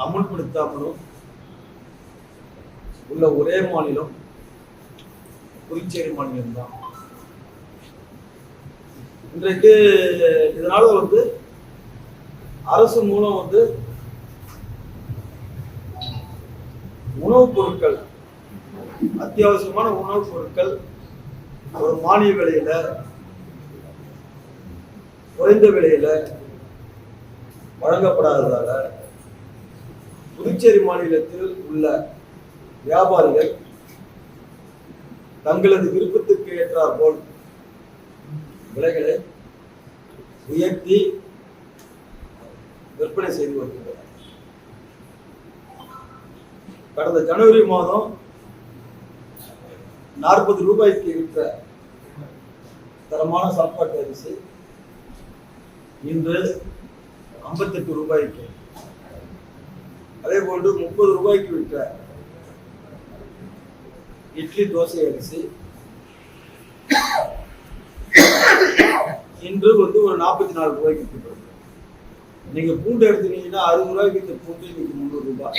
அமுல்படுத்தாமலும் உள்ள ஒரே மாநிலம் புதுச்சேரி மாநிலம்தான். இன்றைக்கு இதனால அரசு மூலம் உணவுப் பொருட்கள், அத்தியாவசியமான உணவுப் பொருட்கள் ஒரு மானிய விலையில, குறைந்த விலையில வழங்கப்படாததால புதுச்சேரி மாநிலத்தில் உள்ள வியாபாரிகள் தங்களது விருப்பத்திற்கு ஏற்றாற்போல் விலைகளை உயர்த்தி விற்பனை செய்து வருகின்றனர். கடந்த ஜனவரி மாதம் 40 ரூபாய்க்கு விற்ற தரமான சாப்பாட்டு அரிசி இன்று 58 ரூபாய்க்கு, அதே போன்று 30 ரூபாய்க்கு விற்ற இட்லி தோசை அரிசி இன்று ஒரு 44 ரூபாய்க்கு விற்கிறது. நீங்க பூண்டு எடுத்துனீங்கன்னா 60 ரூபாய்க்கு விற்ற பூண்டு இன்னைக்கு 300 ரூபாய்.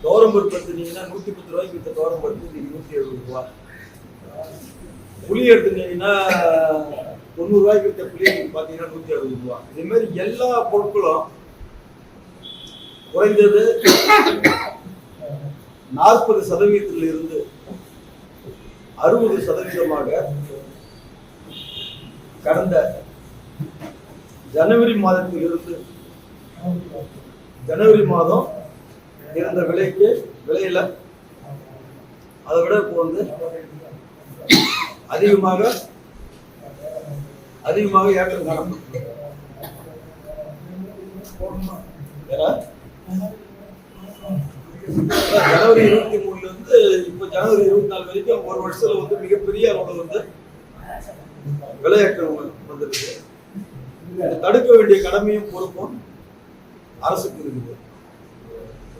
தோரம்பருப்பு எடுத்துனீங்கன்னா 110 ரூபாய்க்கு விற்ற தோரம்பருப்பு இன்னைக்கு 170 ரூபாய். புளி எடுத்துனீங்கன்னா 90 ரூபாய்க்கு விற்ற புளி பாத்தீங்கன்னா 160 ரூபாய். இதே மாதிரி எல்லா பொருட்களும் குறைந்தது 40% இருந்து 60% கடந்த ஜனவரி மாதம் இருந்த விலையில அதை விட இப்போ அதிகமாக ஏற்றம் காணப்படும். ஜனவரி 23 இருந்து இப்ப ஜனவரி 24 வரைக்கும் ஒரு வருஷத்துல மிகப்பெரிய அளவுல விலையேற்றம் வந்திருக்கு. தடுக்க வேண்டிய கடமையும் பொறுப்பும் அரசுக்கு இருக்குது.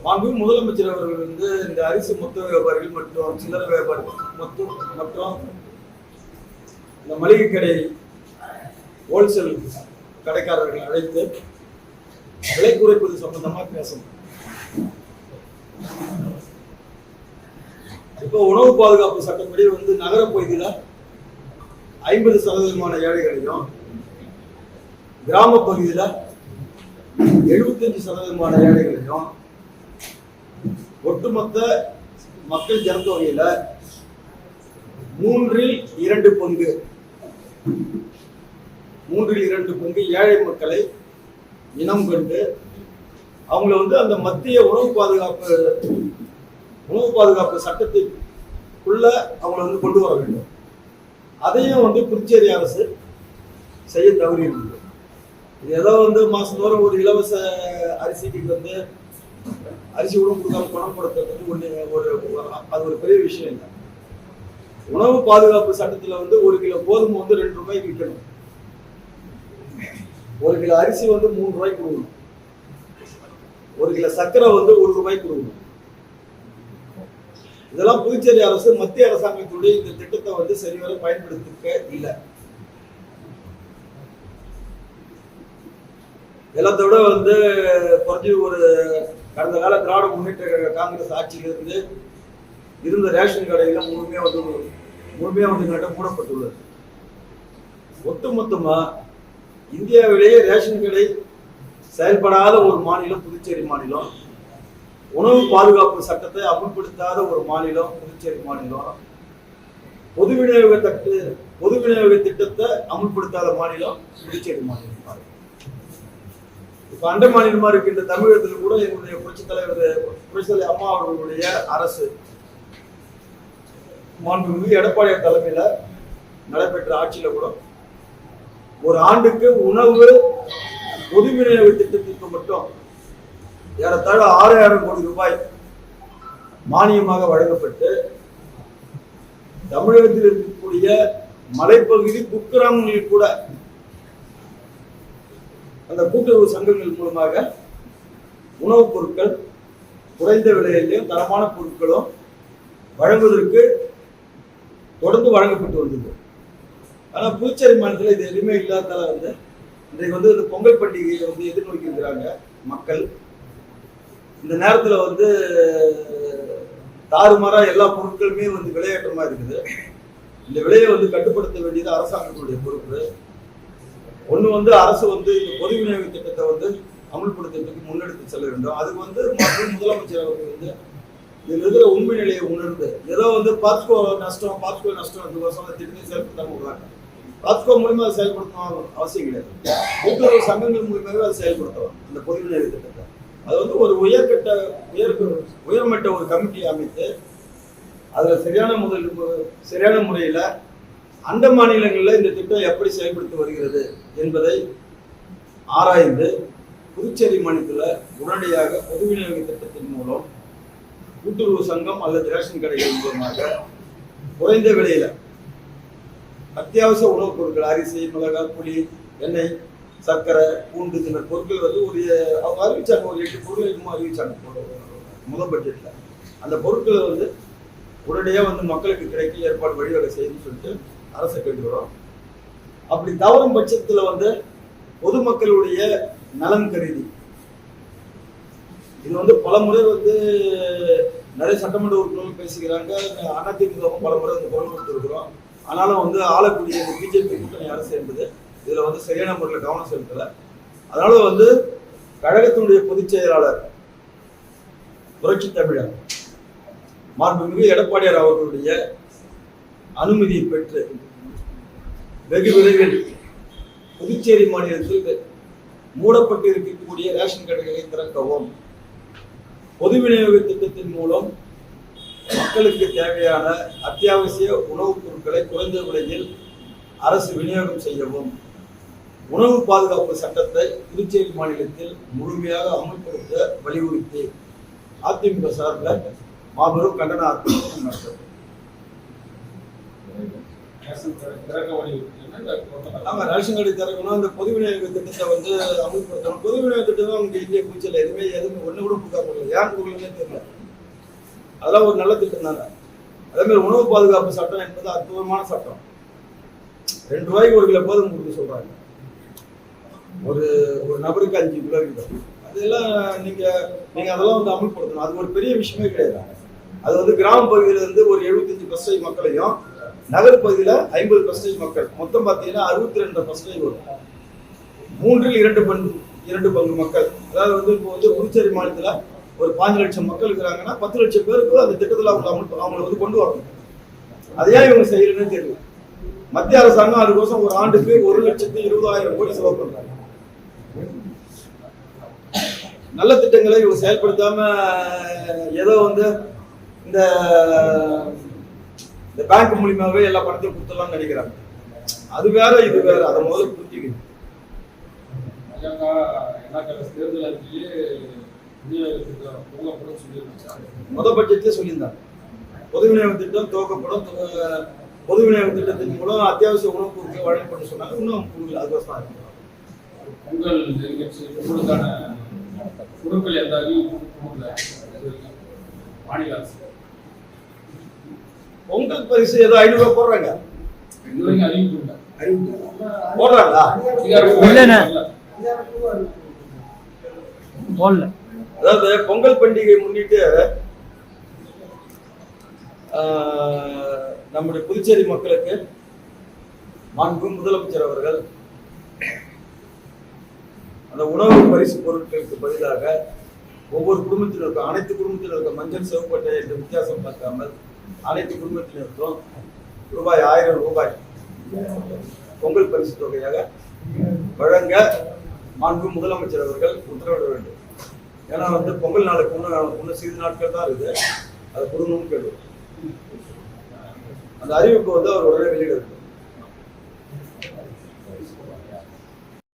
மாண்புமிகு முதலமைச்சர் அவர்கள் இந்த அரிசி மொத்த வியாபாரிகள் மற்றும் சில்லறை வியாபாரிகள் மற்றும் இந்த மளிகை கடை ஹோல்சேல் கடைக்காரர்கள் அழைத்து விலை குறைப்பது சம்பந்தமா பேசணும். இப்போ உணவு பாதுகாப்பு சட்டப்படி நகர பகுதியில 50% ஏழைகளையும், கிராம பகுதியில 75% ஏழைகளையும், ஒட்டுமொத்த மக்கள் ஜனத்தொகையில 2/3 பங்கு ஏழை மக்களை இனம் கண்டு அவங்களை அந்த மத்திய உணவு பாதுகாப்பு சட்டத்திற்குள்ள அவங்களை கொண்டு வர வேண்டும். அதையும் புதுச்சேரி அரசு செய்ய தவறி இருக்குது. இது ஏதோ மாசந்தோறும் ஒரு இலவச அரிசிக்கு அரிசி உணவு கொடுக்காம பணம் கொடுத்தது அது ஒரு பெரிய விஷயம் இல்லை. உணவு பாதுகாப்பு சட்டத்துல 1 கிலோ கோதுமை 2 ரூபாய்க்கு விற்கணும். 1 கிலோ அரிசி 3 ரூபாய்க்கு கொடுக்கணும். 1 கிலோ சர்க்கரை 1 ரூபாய்க்கு கொடுக்கணும். இதெல்லாம் புதுச்சேரி அரசு மத்திய அரசாங்கத்துடைய இந்த திட்டத்தை சரிவர பயன்படுத்திக்க இல்லை. எல்லாத்த விட குறைஞ்சி ஒரு கடந்த கால திராவிட முன்னேற்ற கழக காங்கிரஸ் ஆட்சியிலிருந்து இருந்த ரேஷன் கடையில முழுமையா மூடப்பட்டுள்ளது. ஒட்டுமொத்தமா இந்தியாவிலேயே ரேஷன் கடை செயல்படாத ஒரு மாநிலம் புதுச்சேரி மாநிலம். உணவு பாதுகாப்பு சட்டத்தை அமல்படுத்தாத ஒரு மாநிலம் புதுச்சேரி மாநிலம். பொது விநியோக திட்டத்தை அமல்படுத்தாத மாநிலம் புதுச்சேரி மாநிலம். இப்ப அண்டை மாநிலமா இருக்கின்ற தமிழகத்தில் கூட எங்களுடைய புரட்சித்தலைவர் அம்மா அவர்களுடைய அரசு மாண்புமிகு எடப்பாடியார் தலைமையில நடைபெற்ற ஆட்சியில கூட ஒரு ஆண்டுக்கு உணவு பொது விநியோக திட்டத்திற்கு மட்டும் ஏறத்தாழ 6000 கோடி ரூபாய் மானியமாக வழங்கப்பட்டு தமிழகத்தில் இருக்கக்கூடிய மலைப்பகுதி குக்கிராமங்களில் கூட அந்த கூட்டுறவு சங்கங்கள் மூலமாக உணவுப் பொருட்கள் குறைந்த விலையிலையும் தரமான பொருட்களும் வழங்குவதற்கு தொடர்ந்து வழங்கப்பட்டு வந்தது. ஆனால் புதுச்சேரி மாநிலத்தில் இது எதுவுமே இல்லாததால இன்றைக்கு இந்த பொங்கல் பண்டிகையை எதிர்நோக்கி இருக்கிறாங்க மக்கள். இந்த நேரத்துல வந்து தாறுமாறா எல்லா பொருட்களுமே வந்து விலையேற்றமா இருக்குது. இந்த விலையை வந்து கட்டுப்படுத்த வேண்டியது அரசாங்கத்தினுடைய பொறுப்பு. ஒண்ணு வந்து அரசு வந்து இந்த பொது விநியோக திட்டத்தை வந்து அமல்படுத்துறதுக்கு முன்னெடுத்து செல்ல வேண்டும். அதுக்கு வந்து முதலமைச்சர் அவர்கள் வந்து இதுல இருக்கிற உண்மை நிலையை உணர்ந்து ஏதோ வந்து பாஸ்கோ நஷ்டம் 2 வருஷம் திட்டத்தை செயல்படுத்தாம விடுறாங்க. பாஸ்கோ மூலியமா அதை செயல்படுத்தணும் அவசியம் கிடையாது. கூட்டுறவு சங்கங்கள் மூலியமாவே அதை செயல்படுத்தலாம் இந்த பொது விநியோக திட்டத்தை. அது வந்து ஒரு உயர்மட்ட ஒரு கமிட்டி அமைத்து அதுல சரியான முறையில அந்த மாநிலங்களில் இந்த திட்டம் எப்படி செயல்படுத்தி வருகிறது என்பதை ஆராய்ந்து புதுச்சேரி மாநிலத்தில் உடனடியாக பொது விநியோக திட்டத்தின் மூலம் கூட்டுறவு சங்கம் அல்லது ரேஷன் கடைகள் மூலமாக குறைந்த விலையில அத்தியாவசிய உணவுப் பொருட்கள் அரிசி, மிளகாய், புளி, எண்ணெய், சர்க்கரை, பூண்டு இந்த பொருட்கள் வந்து அவங்க அறிவிச்சாங்க. ஒரு 8 பொருட்கள் என்னமோ அறிவிச்சாங்க முதல் பட்ஜெட்ல. அந்த பொருட்களை வந்து உடனடியாக வந்து மக்களுக்கு கிடைக்க ஏற்பாடு வழிவகை செய்யுன்னு சொல்லிட்டு அரசை கேட்டுக்கிறோம். அப்படி தவறும் பட்சத்துல வந்து பொதுமக்களுடைய நலன் கருதி இது வந்து பல முறை வந்து நிறைய சட்டமன்ற உறுப்பினர்கள் பேசுகிறாங்க. அதிமுகவும் பல முறை வந்து குரல் கொடுத்துருக்கிறோம். ஆனாலும் வந்து ஆளக்கூடிய இந்த பிஜேபி கூட்டணி அரசு என்பது இதுல வந்து சரியான முறையில் கவனம் செலுத்தல. அதனால வந்து கழகத்தினுடைய பொதுச் செயலாளர் புரட்சி தமிழர் மாண்புமிகு எடப்பாடியார் அவர்களுடைய அனுமதியை பெற்று வெகு விரைவில் புதுச்சேரி மாநிலத்தில் மூடப்பட்டு இருக்கக்கூடிய ரேஷன் கடைகளை திறக்கவும், பொது விநியோக திட்டத்தின் மூலம் மக்களுக்கு தேவையான அத்தியாவசிய உணவுப் பொருட்களை குறைந்த விலையில் அரசு விநியோகம் செய்யவும், உணவு பாதுகாப்பு சட்டத்தை புதுச்சேரி மாநிலத்தில் முழுமையாக அமல்படுத்த வலியுறுத்தி அதிமுக சார்பில் மாபெரும் கண்டன ஆர்ப்பாட்டம் நடத்தப்படும். ஆமா, ரேஷன் கடை திறக்கணும். இந்த பொது விநியோக திட்டத்தை வந்து அமல்படுத்தணும். பொது விநியோக திட்டம் அவங்க இந்திய பூச்சியில் எதுவுமே ஒண்ணு கூட கொடுக்காம ஏன் கொடுக்கலன்னே தெரியல. அதெல்லாம் ஒரு நல்ல திட்டம் தானே. அதே மாதிரி உணவு பாதுகாப்பு சட்டம் என்பது அற்புதமான சட்டம். 2 ரூபாய்க்கு 1 கிலோ போதும் கொடுக்க சொல்றாங்க. ஒரு நபருக்கு 5 கிலோ இருக்கும். அதெல்லாம் நீங்க அதெல்லாம் வந்து அமல்படுத்தணும். அது ஒரு பெரிய விஷயமே கிடையாது. அது வந்து கிராம பகுதியில இருந்து ஒரு 75% மக்களையும், நகர் பகுதியில 50% மக்கள், மொத்தம் பார்த்தீங்கன்னா 62% வரும். 2 பங்கு மக்கள். அதாவது வந்து இப்போ வந்து புதுச்சேரி மாநிலத்துல ஒரு 5 லட்சம் மக்கள் இருக்கிறாங்கன்னா 10 லட்சம் பேருக்கு அந்த திட்டத்தில் அவங்களை வந்து கொண்டு வரணும். அதையா இவங்க செய்யலன்னு தெரியல. மத்திய அரசாங்கம் அதுக்கோசம் ஒரு ஆண்டுக்கு 1,20,000 கோடி செலவு பண்றாங்க. நல்ல திட்டங்களை இவங்க செயல்படுத்தாம ஏதோ வந்து இந்த பேங்க் மூலியமாவே எல்லா பணத்தையும் கொடுத்துடலாம்னு நினைக்கிறாங்க. அது வேற இது வேற. அதை முதல்ல புரிஞ்சுக்கணும். முதல் பட்ஜெட்ல சொல்லியிருந்தாங்க பொது விநியோக திட்டம் துவக்கப்படும். பொது விநியோக திட்டத்தின் மூலம் அத்தியாவசிய உணவுப் பொருட்கள் வழங்கப்படும் சொன்னாங்க. இன்னும் அதுவசம் உங்களுக்கான பொருட்கள் ஏதாவது மாநில அரசு பொங்கல் பரிசு ஏதோ 500 ரூபாய் போடுறாங்க. இதுவரைக்கும் அறிவிப்பு போடுறாங்களா? அதாவது பொங்கல் பண்டிகை முன்னிட்டு நம்முடைய புதுச்சேரி மக்களுக்கு மாண்பு முதலமைச்சர் அவர்கள் அந்த உணவு பரிசு பொருட்களுக்கு பதிலாக ஒவ்வொரு குடும்பத்தினருக்கும், அனைத்து குடும்பத்தினருக்கும் மஞ்சள் சிவப்பட்டை என்று வித்தியாசம் பார்க்காமல் அனைத்து குடும்பத்தினருக்கும் ரூபாய் 1000 பொங்கல் பரிசு தொகையாக வழங்க மாண்பு முதலமைச்சர் அவர்கள் உத்தரவிட வேண்டும். ஏன்னா வந்து பொங்கல் நாளுக்கு இன்னும் சிறிது நாட்கள் தான் இருக்குது. அது கொடுக்கணும்னு கேள்வி. அந்த அறிவிப்பு வந்து அவர் உடனே வெளியிட வேண்டும்.